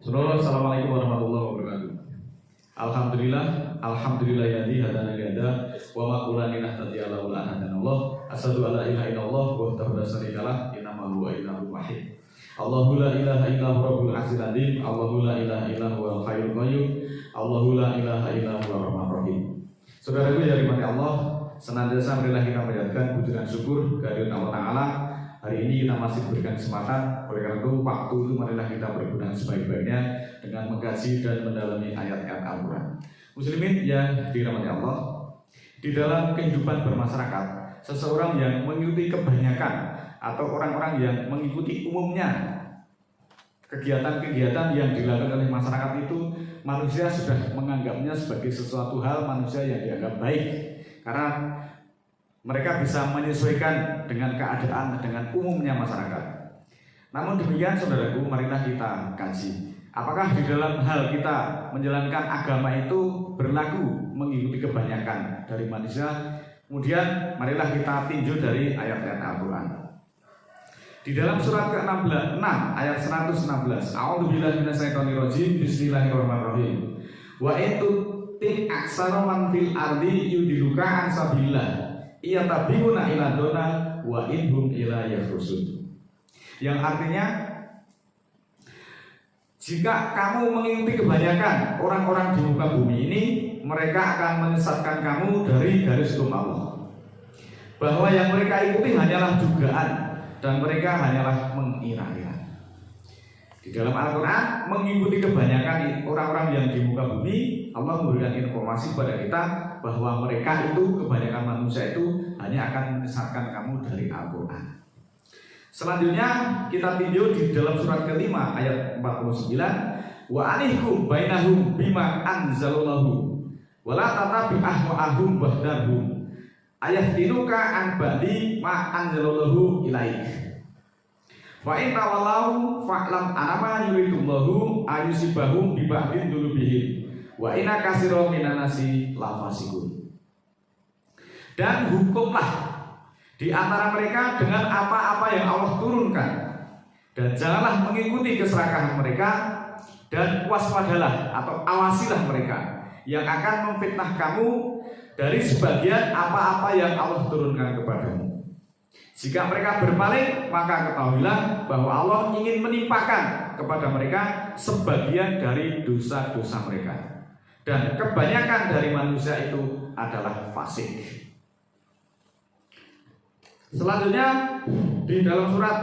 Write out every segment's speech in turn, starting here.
Saudara, assalamualaikum warahmatullahi wabarakatuh. Alhamdulillahilladzi hadana li hada wa ma kunna linahtadiya laula an hadanallah. Asyhadu an la ilaha illallah wahdahu la syarika lah, innamal huwa ilahun wahid. Allahu la ilaha illa huwa rabbul arsyil azim. Allahu la ilaha illa huwal hayyul qayyum. Allahu la ilaha illa huwar rahmanur rahim. Saudaraku yang dirahmati Allah, senantiasa marilah kita panjatkan puji dan syukur kehadirat Allah Ta'ala. Hari ini kita masih diberikan kesempatan. Oleh karena itu, waktu itu marilah kita berguna sebaik-baiknya dengan mengkaji dan mendalami ayat-ayat Al-Quran. Muslimin yang dirahmati Allah, di dalam kehidupan bermasyarakat, seseorang yang mengikuti kebanyakan atau orang-orang yang mengikuti umumnya kegiatan-kegiatan yang dilakukan oleh masyarakat itu, manusia sudah menganggapnya sebagai sesuatu hal manusia yang dianggap baik karena mereka bisa menyesuaikan dengan keadaan, dengan umumnya masyarakat. Namun demikian saudaraku, marilah kita kaji, apakah di dalam hal kita menjalankan agama itu berlaku mengikuti kebanyakan dari manusia. Kemudian marilah kita tinjau dari ayat-ayat Al-Quran. Di dalam surat ke-16 ayat 116, A'udzubillahi minasyaitonirrajim, bismillahirrahmanirrahim. Wa intuti aksara man fil ardi yudiluka an sabilillah ia tabiuna ila dona wa inhum ila yakhrusun. Yang artinya, jika kamu mengikuti kebanyakan orang-orang di muka bumi ini, mereka akan menyesatkan kamu dari garis hukum Allah. Bahwa yang mereka ikuti hanyalah dugaan dan mereka hanyalah mengira-ngira. Di dalam Al-Quran, mengikuti kebanyakan orang-orang yang di muka bumi, Allah memberikan informasi kepada kita bahwa mereka itu, kebanyakan manusia itu hanya akan menyesatkan kamu dari Al-Quran. Selanjutnya kita tinjau di dalam surat kelima ayat 49, wa anihkum bainahum bima anzalallahu wa la tatabi ahwa'ahum wahdahum ayahtinuka an ba'di ma anzalallahu ilaik. Fa in tawallahu fa'lam anama yuridullahu ayusibahum bi ba'din dzulubihim wa inna katsiran minan nasi lafasikun. Dan hukumlah di antara mereka dengan apa-apa yang Allah turunkan, dan janganlah mengikuti keserakahan mereka, dan waspadalah atau awasilah mereka yang akan memfitnah kamu dari sebagian apa-apa yang Allah turunkan kepadamu. Jika mereka berpaling, maka ketahuilah bahwa Allah ingin menimpakan kepada mereka sebagian dari dosa-dosa mereka, dan kebanyakan dari manusia itu adalah fasik. Selanjutnya di dalam surat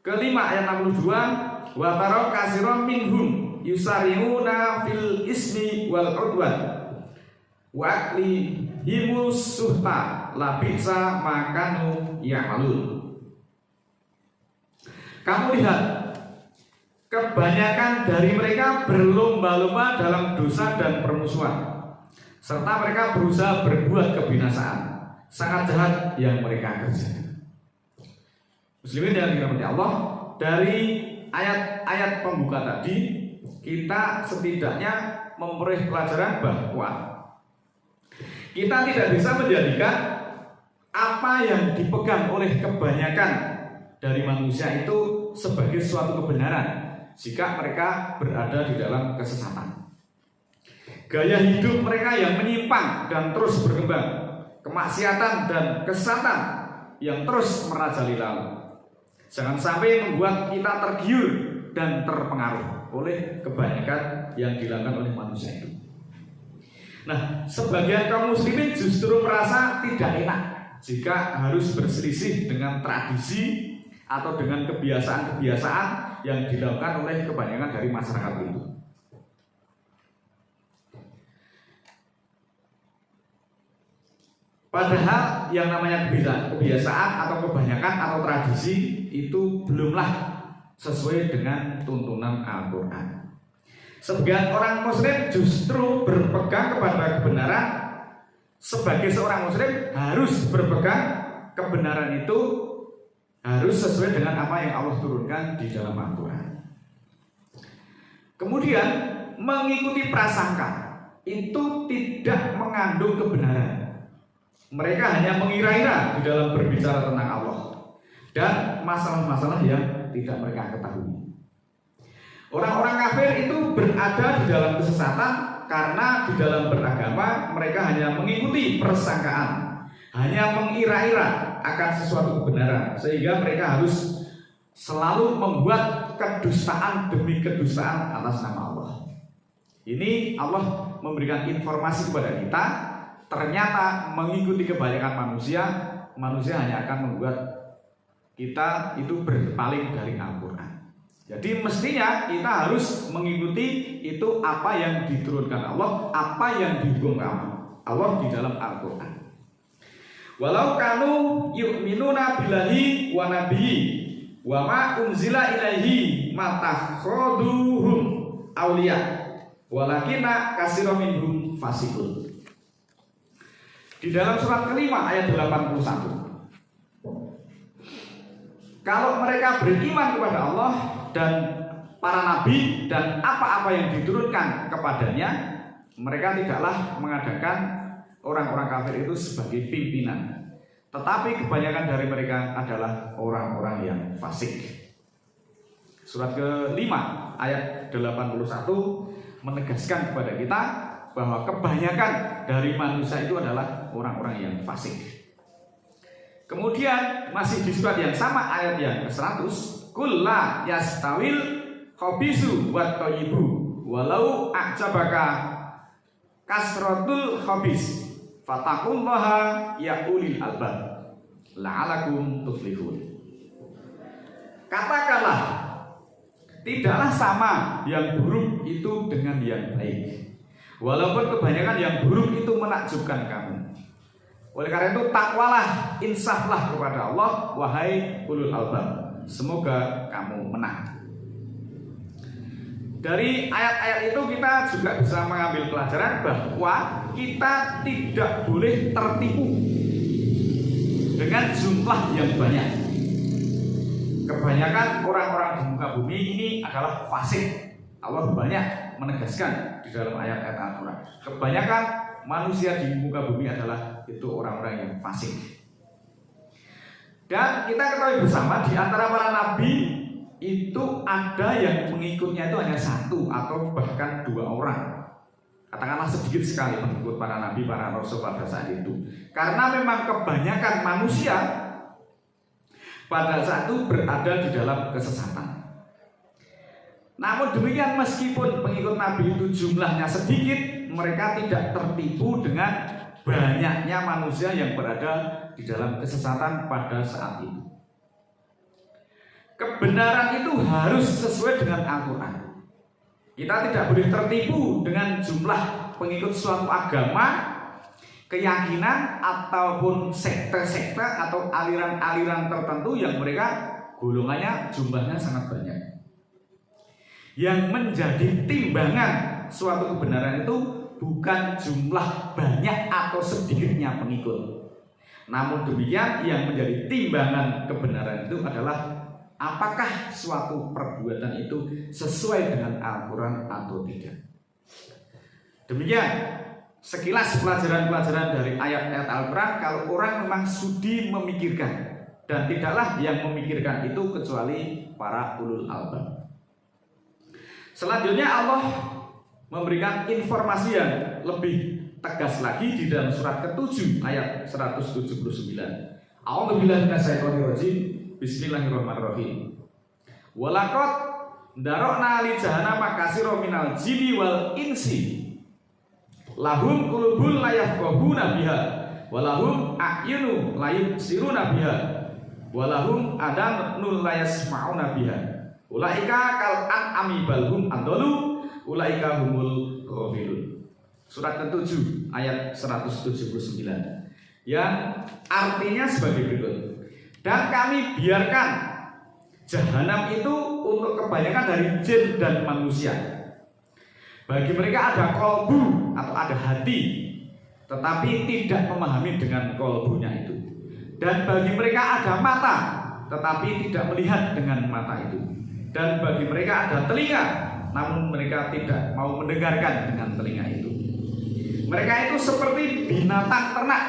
kelima ayat 62, wa tara katsiran minhum yusari'una fil ismi wal udwan wa aklihimus suhta labisa makanu ya'malun. Kamu lihat, kebanyakan dari mereka berlomba-lomba dalam dosa dan permusuhan, serta mereka berusaha berbuat kebinasaan. Sangat jahat yang mereka kerjakan. Muslimin yang dirahmati Allah, dari ayat-ayat pembuka tadi kita setidaknya memperoleh pelajaran bahwa kita tidak bisa menjadikan apa yang dipegang oleh kebanyakan dari manusia itu sebagai suatu kebenaran jika mereka berada di dalam kesesatan. Gaya hidup mereka yang menyimpang dan terus berkembang, kemaksiatan dan kesesatan yang terus merajalela, jangan sampai membuat kita tergiur dan terpengaruh oleh kebanyakan yang dilakukan oleh manusia itu. Nah, sebagian kaum muslimin justru merasa tidak enak jika harus berselisih dengan tradisi atau dengan kebiasaan-kebiasaan yang dilakukan oleh kebanyakan dari masyarakat itu. Padahal yang namanya kebiasaan atau kebanyakan atau tradisi itu belumlah sesuai dengan tuntunan Al-Quran. Sebagian orang muslim justru berpegang kepada kebenaran. Sebagai seorang muslim harus berpegang kebenaran itu harus sesuai dengan apa yang Allah turunkan di dalam Al-Quran. Kemudian mengikuti prasangka itu tidak mengandung kebenaran. Mereka hanya mengira-ira di dalam berbicara tentang Allah dan masalah-masalah yang tidak mereka ketahui. Orang-orang kafir itu berada di dalam kesesatan karena di dalam beragama mereka hanya mengikuti persangkaan, hanya mengira-ira akan sesuatu kebenaran, sehingga mereka harus selalu membuat kedustaan demi kedustaan atas nama Allah. Ini Allah memberikan informasi kepada kita, ternyata mengikuti kebanyakan manusia hanya akan membuat kita itu berpaling dari Al-Quran. Jadi mestinya kita harus mengikuti itu apa yang diturunkan Allah, apa yang dihukumkan Allah di dalam Al-Quran. Walau kanu yu'minuna billahi wa nabiyyi wa ma unzila ilaihi matakhaduhum awliya walakinna katsiran minhum fasiqun. Di dalam surat kelima ayat 81. Kalau mereka beriman kepada Allah dan para nabi dan apa-apa yang diturunkan kepadanya, mereka tidaklah mengadakan orang-orang kafir itu sebagai pimpinan, tetapi kebanyakan dari mereka adalah orang-orang yang fasik. Surat kelima ayat 81 menegaskan kepada kita bahwa kebanyakan dari manusia itu adalah orang-orang yang fasik. Kemudian masih di surat yang sama ayat yang ke-100, Qul la yastawil khabisu wat thayyibu walau a'jabaka kasratul khabis fataqullaha ya ulil albab la'alakum tuflihun. Katakanlah, tidaklah sama yang buruk itu dengan yang baik, walaupun kebanyakan yang buruk itu menakjubkan kamu. Oleh karena itu takwalah, insaflah kepada Allah, wahai ulul albab, semoga kamu menang. Dari ayat-ayat itu kita juga bisa mengambil pelajaran bahwa kita tidak boleh tertipu dengan jumlah yang banyak. Kebanyakan orang-orang di muka bumi ini adalah fasik. Allah banyak menegaskan di dalam ayat-ayat Al-Quran. Kebanyakan manusia di muka bumi adalah itu orang-orang yang fasik. Dan kita ketahui bersama di antara para nabi itu ada yang pengikutnya itu hanya satu atau bahkan dua orang. Katakanlah sedikit sekali pengikut para nabi, para rasul pada saat itu. Karena memang kebanyakan manusia pada saat itu berada di dalam kesesatan. Namun demikian, meskipun pengikut nabi itu jumlahnya sedikit, mereka tidak tertipu dengan banyaknya manusia yang berada di dalam kesesatan pada saat itu. Kebenaran itu harus sesuai dengan Al-Quran. Kita tidak boleh tertipu dengan jumlah pengikut suatu agama, keyakinan, ataupun sekte-sekte atau aliran-aliran tertentu yang mereka golongannya jumlahnya sangat banyak. Yang menjadi timbangan suatu kebenaran itu bukan jumlah banyak atau sedikitnya pengikut. Namun demikian, yang menjadi timbangan kebenaran itu adalah apakah suatu perbuatan itu sesuai dengan Al-Quran atau tidak. Demikian sekilas pelajaran-pelajaran dari ayat-ayat Al-Quran. Kalau orang memang sudi memikirkan, dan tidaklah yang memikirkan itu kecuali para ulul albab. Selanjutnya Allah memberikan informasi yang lebih tegas lagi di dalam surat ke-7 ayat 179. A'udzubillahi minasyaitonir rajim. Bismillahirrahmanirrahim. Walaqad darokna li jahannama katsiran minal jinni wal insi lahum qulubun la yafqahuna biha wa lahum a'yunun la yubsiruna biha wa lahum adanun la yasma'una biha ulaika kal an'ami bal hum adallu ulaika humul ghafilun. Surat ke-7 ayat 179 yang artinya sebagai berikut. Dan kami biarkan jahanam itu untuk kebanyakan dari jin dan manusia. Bagi mereka ada kolbu atau ada hati, tetapi tidak memahami dengan kolbunya itu. Dan bagi mereka ada mata, tetapi tidak melihat dengan mata itu. Dan bagi mereka ada telinga, namun mereka tidak mau mendengarkan dengan telinga itu. Mereka itu seperti binatang ternak,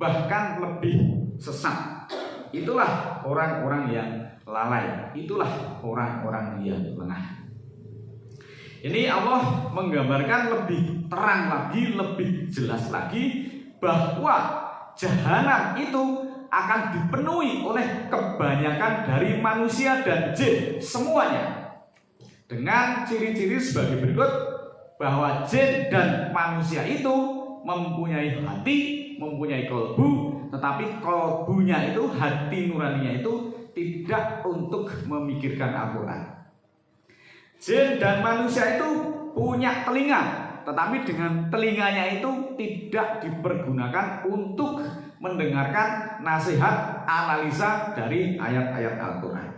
bahkan lebih sesat. Itulah orang-orang yang lalai, itulah orang-orang yang lengah. Ini Allah menggambarkan lebih terang lagi, lebih jelas lagi bahwa jahanam itu akan dipenuhi oleh kebanyakan dari manusia dan jin semuanya. Dengan ciri-ciri sebagai berikut, bahwa jin dan manusia itu mempunyai hati, mempunyai kolbu, tetapi kolbunya itu, hati nuraninya itu tidak untuk memikirkan Al-Quran. Jin dan manusia itu punya telinga, tetapi dengan telinganya itu tidak dipergunakan untuk mendengarkan nasihat analisa dari ayat-ayat Al-Quran.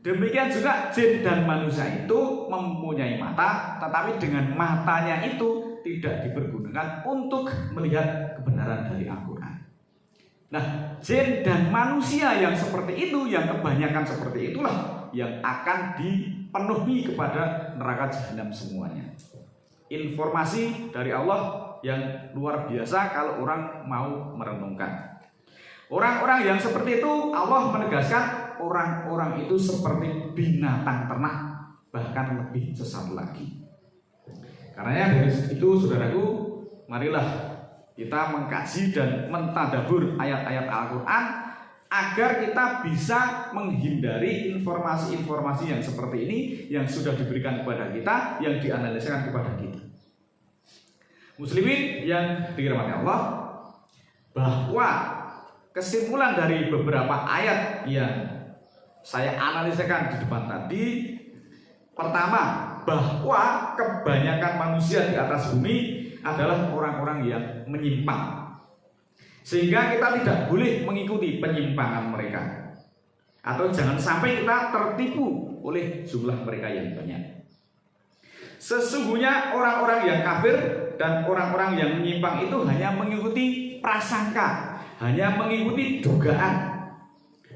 Demikian juga jin dan manusia itu mempunyai mata, tetapi dengan matanya itu tidak dipergunakan untuk melihat kebenaran dari Al-Quran. Nah, jin dan manusia yang seperti itu, yang kebanyakan seperti itulah yang akan dipenuhi kepada neraka jahanam semuanya. Informasi dari Allah yang luar biasa kalau orang mau merenungkan. Orang-orang yang seperti itu, Allah menegaskan orang-orang itu seperti binatang ternak, bahkan lebih sesat lagi. Karena dari itu, saudaraku, marilah kita mengkaji dan mentadabbur ayat-ayat Al-Quran agar kita bisa menghindari informasi-informasi yang seperti ini yang sudah diberikan kepada kita, yang dianalisakan kepada kita. Muslimin yang dirahmati Allah, bahwa kesimpulan dari beberapa ayat yang saya analisakan di depan tadi, pertama, bahwa kebanyakan manusia di atas bumi adalah orang-orang yang menyimpang, sehingga kita tidak boleh mengikuti penyimpangan mereka, atau jangan sampai kita tertipu oleh jumlah mereka yang banyak. Sesungguhnya orang-orang yang kafir dan orang-orang yang menyimpang itu hanya mengikuti prasangka, hanya mengikuti dugaan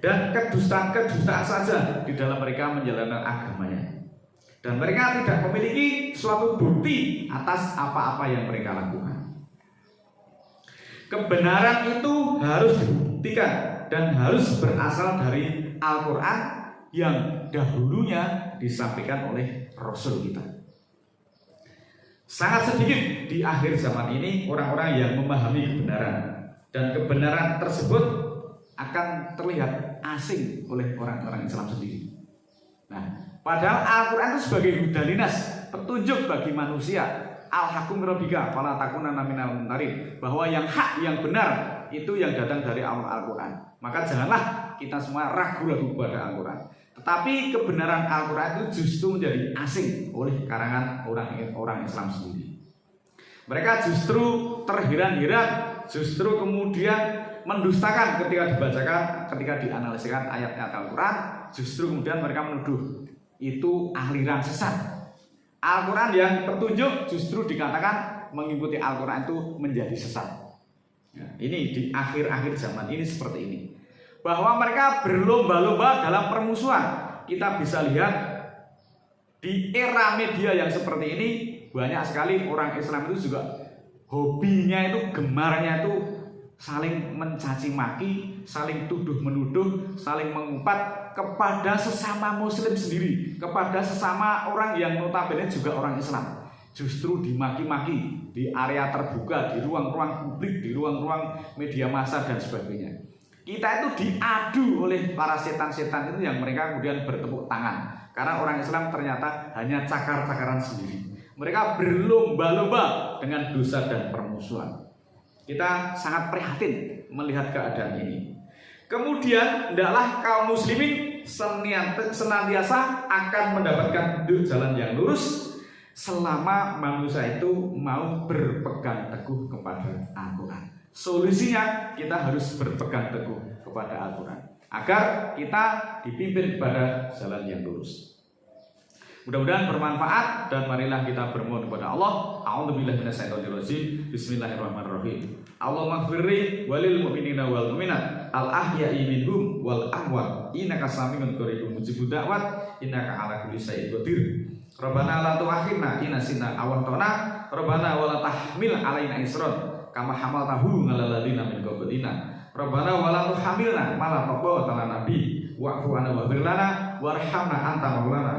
dan kedustaan-kedustaan saja di dalam mereka menjalankan agamanya. Dan mereka tidak memiliki suatu bukti atas apa-apa yang mereka lakukan. Kebenaran itu harus dibuktikan dan harus berasal dari Al-Quran yang dahulunya disampaikan oleh Rasul kita. Sangat sedikit di akhir zaman ini orang-orang yang memahami kebenaran, dan kebenaran tersebut akan terlihat asing oleh orang-orang Islam sendiri. Nah, padahal Al-Quran itu sebagai hudalinas, petunjuk bagi manusia. Al-hakum rabbika fala takunanna minal mumtarin, bahwa yang hak, yang benar itu yang datang dari Al-Quran. Maka janganlah kita semua ragu-ragu kepada Al-Quran. Tetapi kebenaran Al-Quran itu justru menjadi asing oleh karangan orang Islam sendiri. Mereka justru terheran-heran, justru kemudian mendustakan ketika dibacakan, ketika dianalisakan ayat-ayat Al-Quran. Justru kemudian mereka menuduh itu aliran sesat. Al-Quran yang petunjuk justru dikatakan mengikuti Al-Quran itu menjadi sesat. Ya, ini di akhir-akhir zaman ini seperti ini, bahwa mereka berlomba-lomba dalam permusuhan. Kita bisa lihat di era media yang seperti ini, banyak sekali orang Islam itu juga hobinya itu, gemarnya itu saling mencaci maki, saling tuduh menuduh, saling mengumpat kepada sesama muslim sendiri, kepada sesama orang yang notabene juga orang Islam. Justru dimaki-maki di area terbuka, di ruang-ruang publik, di ruang-ruang media massa dan sebagainya. Kita itu diadu oleh para setan-setan itu yang mereka kemudian bertepuk tangan, karena orang Islam ternyata hanya cakar-cakaran sendiri. Mereka berlomba-lomba dengan dosa dan permusuhan. Kita sangat prihatin melihat keadaan ini. Kemudian hendaklah kaum muslimin senantiasa akan mendapatkan jalan yang lurus selama manusia itu mau berpegang teguh kepada Al-Quran. Solusinya kita harus berpegang teguh kepada Al-Quran agar kita dipimpin kepada jalan yang lurus. Mudah-mudahan bermanfaat, dan marilah kita bermohon kepada Allah. A'udzubillahi minasyaitonirrajim. Bismillahirrahmanirrahim. Allahumma ighfirli walil mu'minina wal mu'minat al ahya'i minhum wal amwat innaka samiun qaribun mujibud da'wat innaka 'ala kulli syai'in qadir. Rabbana la tu'akhidna in nasina aw akhtana. Rabbana wa la tahmil 'alaina isran kama hamaltahu 'alal ladzina min qablina. Rabbana wa la tuhamilna ma la taqata lana bi wa'fu 'anna waghfir lana warhamna anta maulana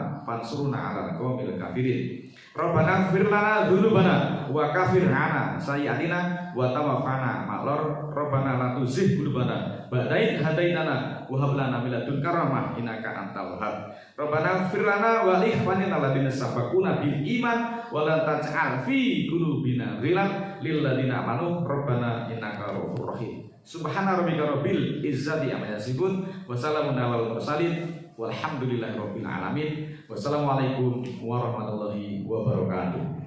tansurna 'alal qaumil kafirin. Rabbana ighfir lana dzunubana wa kaffir 'anna sayyi'atina wa tawaffana ma'lor. Rabbana la tuzigh qulubana ba'da idh hadaitana wa hab lana min ladunka rahmah innaka antal wahhab. Rabbana ighfir lana wa li ikhwanina alladziina sabaquna bil iman wa la taj'al fi qulubina ghillan lil ladzina amanu rabbana innaka ra'ufur rahim. Subhana rabbika rabbil izzati amma yasifun wa salamun alal mursalin walhamdulillahi rabbil alamin. Wassalamualaikum warahmatullahi wabarakatuh.